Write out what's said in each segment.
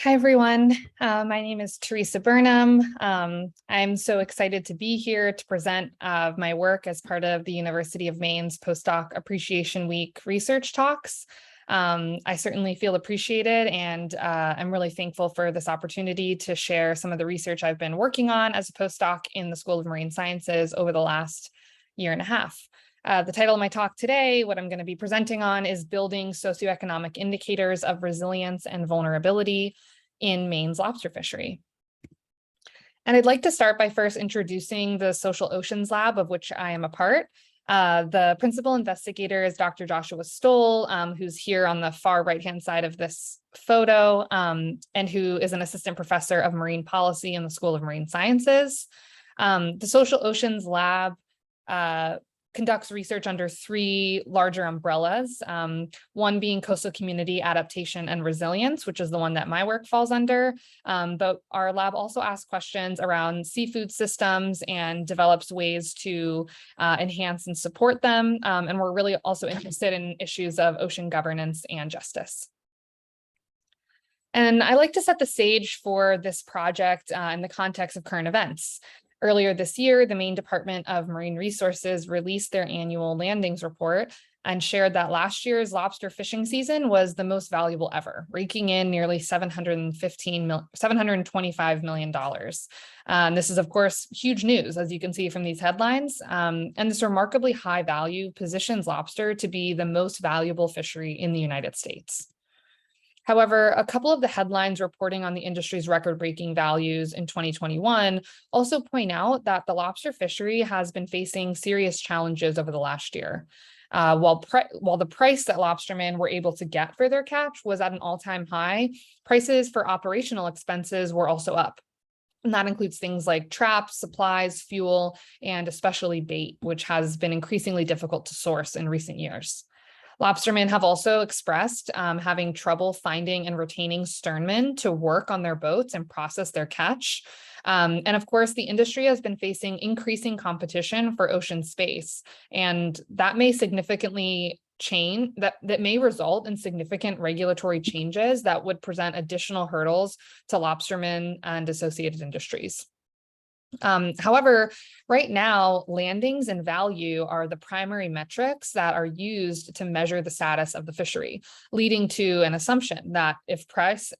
Hi, everyone. My name is Theresa Burnham. I'm so excited to be here to present my work as part of the University of Maine's Postdoc Appreciation Week research talks. I certainly feel appreciated, and I'm really thankful for this opportunity to share some of the research I've been working on as a postdoc in the School of Marine Sciences over the last year and a half. The title of my talk today, what I'm going to be presenting on, is Building Socioeconomic Indicators of Resilience and Vulnerability in Maine's lobster fishery. And I'd like to start by first introducing the Social Oceans Lab, of which I am a part. The principal investigator is Dr. Joshua Stoll, who's here on the far right-hand side of this photo, and who is an assistant professor of marine policy in the School of Marine Sciences. The Social Oceans Lab conducts research under three larger umbrellas, one being coastal community adaptation and resilience, which is the one that my work falls under. But our lab also asks questions around seafood systems and develops ways to enhance and support them. And we're really also interested in issues of ocean governance and justice. And I like to set the stage for this project in the context of current events. Earlier this year, the Maine Department of Marine Resources released their annual landings report and shared that last year's lobster fishing season was the most valuable ever, raking in nearly $725 million. This is, of course, huge news, as you can see from these headlines. And this remarkably high value positions lobster to be the most valuable fishery in the United States. However, a couple of the headlines reporting on the industry's record-breaking values in 2021 also point out that the lobster fishery has been facing serious challenges over the last year. While the price that lobstermen were able to get for their catch was at an all-time high, prices for operational expenses were also up. And that includes things like traps, supplies, fuel, and especially bait, which has been increasingly difficult to source in recent years. Lobstermen have also expressed having trouble finding and retaining sternmen to work on their boats and process their catch. And of course, the industry has been facing increasing competition for ocean space, and that may significantly that may result in significant regulatory changes that would present additional hurdles to lobstermen and associated industries. However, right now, landings and value are the primary metrics that are used to measure the status of the fishery, leading to an assumption that if price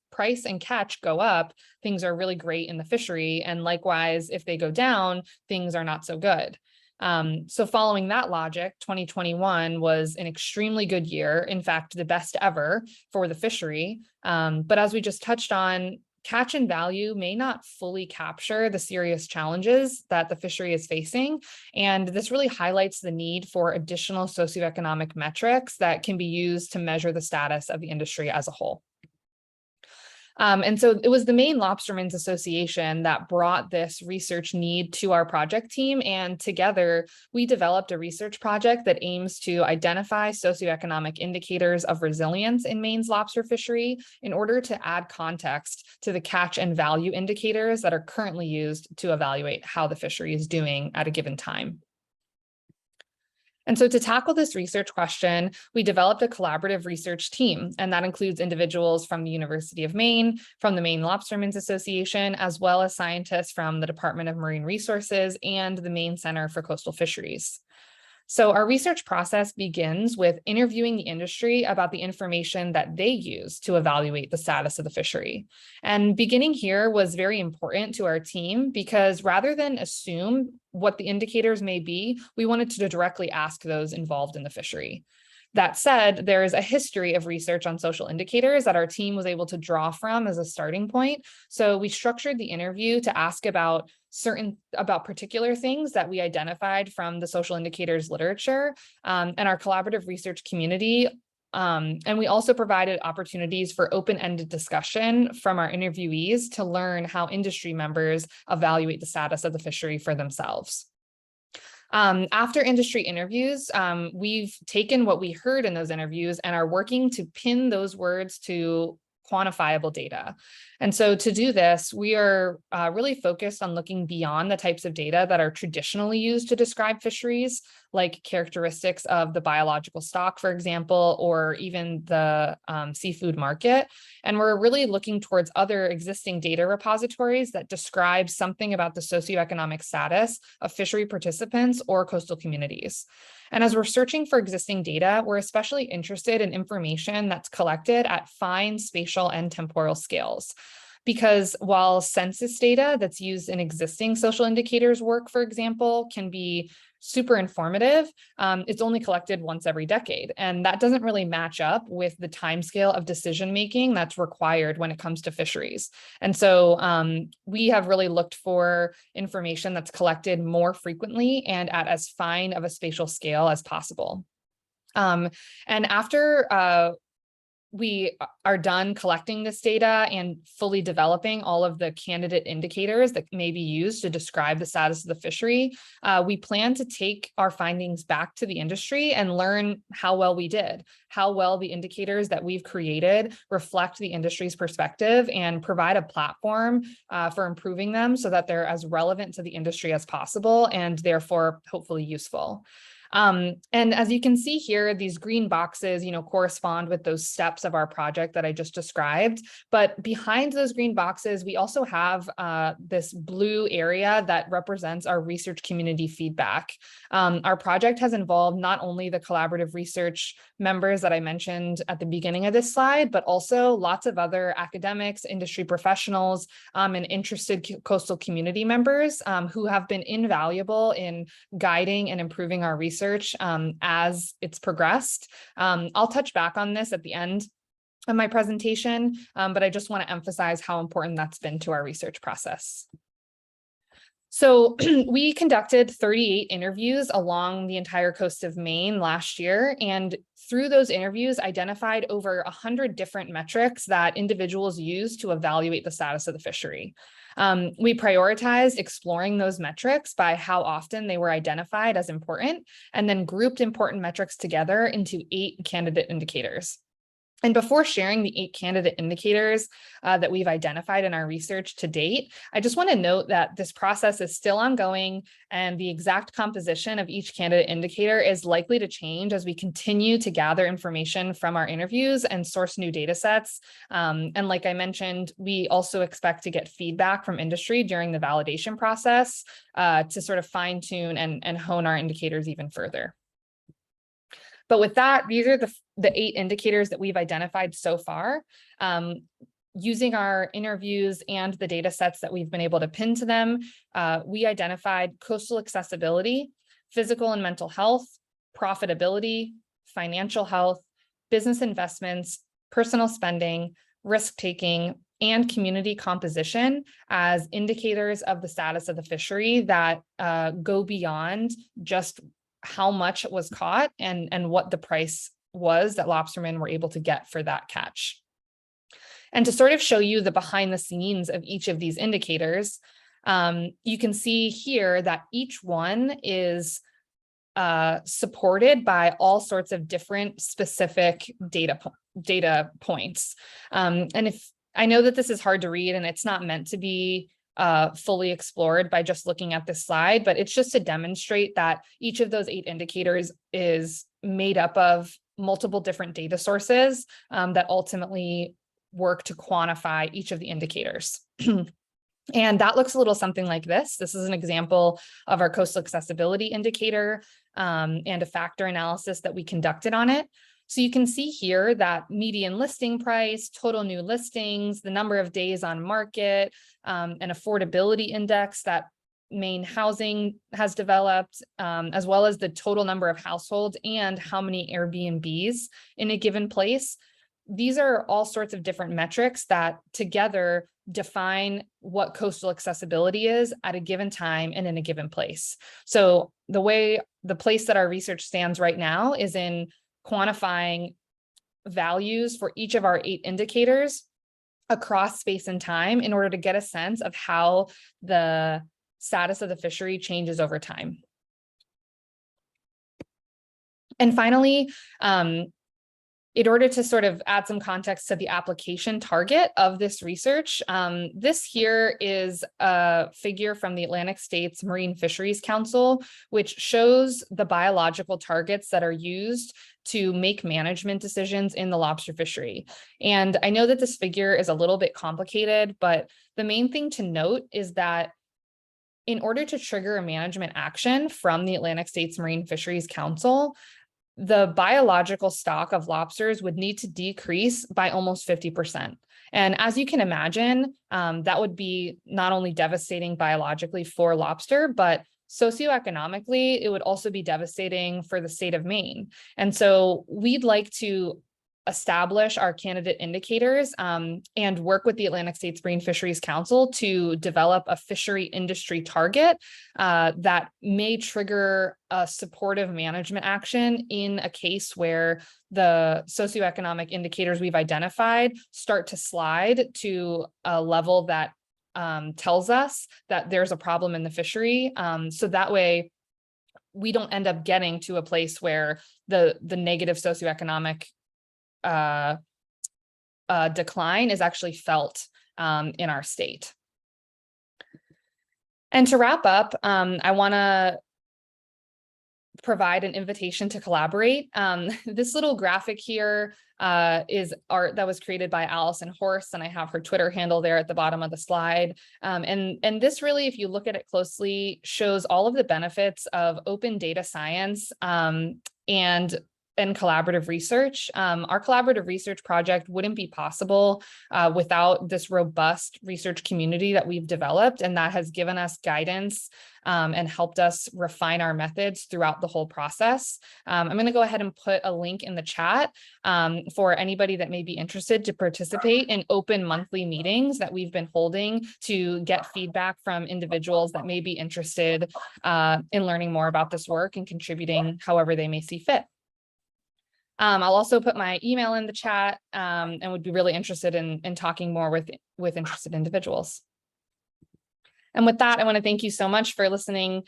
and catch go up, things are really great in the fishery, and likewise, if they go down, things are not so good. So following that logic, 2021 was an extremely good year, in fact, the best ever for the fishery. But as we just touched on, catch and value may not fully capture the serious challenges that the fishery is facing. And this really highlights the need for additional socioeconomic metrics that can be used to measure the status of the industry as a whole. And so it was the Maine Lobstermen's Association that brought this research need to our project team. And together, we developed a research project that aims to identify socioeconomic indicators of resilience in Maine's lobster fishery in order to add context to the catch and value indicators that are currently used to evaluate how the fishery is doing at a given time. And so to tackle this research question, we developed a collaborative research team, and that includes individuals from the University of Maine, from the Maine Lobstermen's Association, as well as scientists from the Department of Marine Resources and the Maine Center for Coastal Fisheries. So our research process begins with interviewing the industry about the information that they use to evaluate the status of the fishery. And beginning here was very important to our team because rather than assume what the indicators may be, we wanted to directly ask those involved in the fishery. That said, there is a history of research on social indicators that our team was able to draw from as a starting point. So we structured the interview to ask about particular things that we identified from the social indicators literature and our collaborative research community. And we also provided opportunities for open-ended discussion from our interviewees to learn how industry members evaluate the status of the fishery for themselves. After industry interviews, we've taken what we heard in those interviews and are working to pin those words to quantifiable data. And so to do this, we are really focused on looking beyond the types of data that are traditionally used to describe fisheries, like characteristics of the biological stock, for example, or even the seafood market. And we're really looking towards other existing data repositories that describe something about the socioeconomic status of fishery participants or coastal communities. And as we're searching for existing data, we're especially interested in information that's collected at fine spatial and temporal scales. Because while census data that's used in existing social indicators work, for example, can be super informative, it's only collected once every decade. And that doesn't really match up with the timescale of decision-making that's required when it comes to fisheries. And so we have really looked for information that's collected more frequently and at as fine of a spatial scale as possible. And after we are done collecting this data and fully developing all of the candidate indicators that may be used to describe the status of the fishery, we plan to take our findings back to the industry and learn how well we did, how well the indicators that we've created reflect the industry's perspective, and provide a platform for improving them so that they're as relevant to the industry as possible and therefore hopefully useful. And as you can see here, these green boxes, correspond with those steps of our project that I just described. But behind those green boxes, we also have this blue area that represents our research community feedback. Our project has involved not only the collaborative research members that I mentioned at the beginning of this slide, but also lots of other academics, industry professionals, and interested coastal community members who have been invaluable in guiding and improving our research as it's progressed. I'll touch back on this at the end of my presentation, but I just want to emphasize how important that's been to our research process. So we conducted 38 interviews along the entire coast of Maine last year, and through those interviews identified over 100 different metrics that individuals use to evaluate the status of the fishery. We prioritized exploring those metrics by how often they were identified as important, and then grouped important metrics together into 8 candidate indicators. And before sharing the 8 candidate indicators that we've identified in our research to date, I just want to note that this process is still ongoing, and the exact composition of each candidate indicator is likely to change as we continue to gather information from our interviews and source new data sets. And like I mentioned, we also expect to get feedback from industry during the validation process to sort of fine tune and hone our indicators even further. But with that, these are the 8 indicators that we've identified so far. Using our interviews and the data sets that we've been able to pin to them, we identified coastal accessibility, physical and mental health, profitability, financial health, business investments, personal spending, risk-taking, and community composition as indicators of the status of the fishery that go beyond just how much was caught and what the price was that lobstermen were able to get for that catch. And to sort of show you the behind the scenes of each of these indicators, you can see here that each one is supported by all sorts of different specific data points. And if I know that this is hard to read and it's not meant to be fully explored by just looking at this slide, but it's just to demonstrate that each of those 8 indicators is made up of multiple different data sources that ultimately work to quantify each of the indicators. And that looks a little something like this. This is an example of our coastal accessibility indicator and a factor analysis that we conducted on it. So you can see here that median listing price, total new listings, the number of days on market, an affordability index that Maine Housing has developed, as well as the total number of households and how many Airbnbs in a given place. These are all sorts of different metrics that together define what coastal accessibility is at a given time and in a given place. So the place that our research stands right now is in quantifying values for each of our 8 indicators across space and time in order to get a sense of how the status of the fishery changes over time. And finally, In order to sort of add some context to the application target of this research, this here is a figure from the Atlantic States Marine Fisheries Council, which shows the biological targets that are used to make management decisions in the lobster fishery. And I know that this figure is a little bit complicated, but the main thing to note is that in order to trigger a management action from the Atlantic States Marine Fisheries Council, the biological stock of lobsters would need to decrease by almost 50%. And as you can imagine, that would be not only devastating biologically for lobster, but socioeconomically, it would also be devastating for the state of Maine. And so we'd like to establish our candidate indicators and work with the Atlantic States Marine Fisheries Council to develop a fishery industry target that may trigger a supportive management action in a case where the socioeconomic indicators we've identified start to slide to a level that tells us that there's a problem in the fishery. So that way we don't end up getting to a place where the negative socioeconomic decline is actually felt in our state. And to wrap up, I want to provide an invitation to collaborate. This little graphic here is art that was created by Allison Horst, and I have her Twitter handle there at the bottom of the slide. And this really, if you look at it closely, shows all of the benefits of open data science and collaborative research. Our collaborative research project wouldn't be possible without this robust research community that we've developed, and that has given us guidance and helped us refine our methods throughout the whole process. I'm going to go ahead and put a link in the chat for anybody that may be interested to participate in open monthly meetings that we've been holding to get feedback from individuals that may be interested in learning more about this work and contributing however they may see fit. I'll also put my email in the chat and would be really interested in talking more with interested individuals. And with that, I want to thank you so much for listening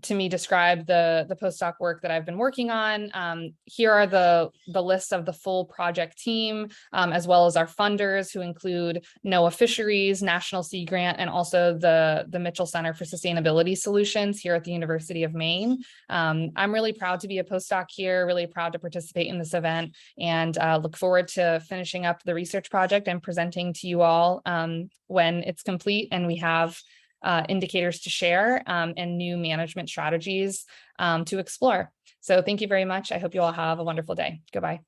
to me describe the postdoc work that I've been working on. Here are the list of the full project team, as well as our funders, who include NOAA Fisheries, National Sea Grant, and also the Mitchell Center for Sustainability Solutions here at the University of Maine. I'm really proud to be a postdoc here, really proud to participate in this event, and look forward to finishing up the research project and presenting to you all when it's complete and we have indicators to share and new management strategies to explore. So thank you very much. I hope you all have a wonderful day. Goodbye.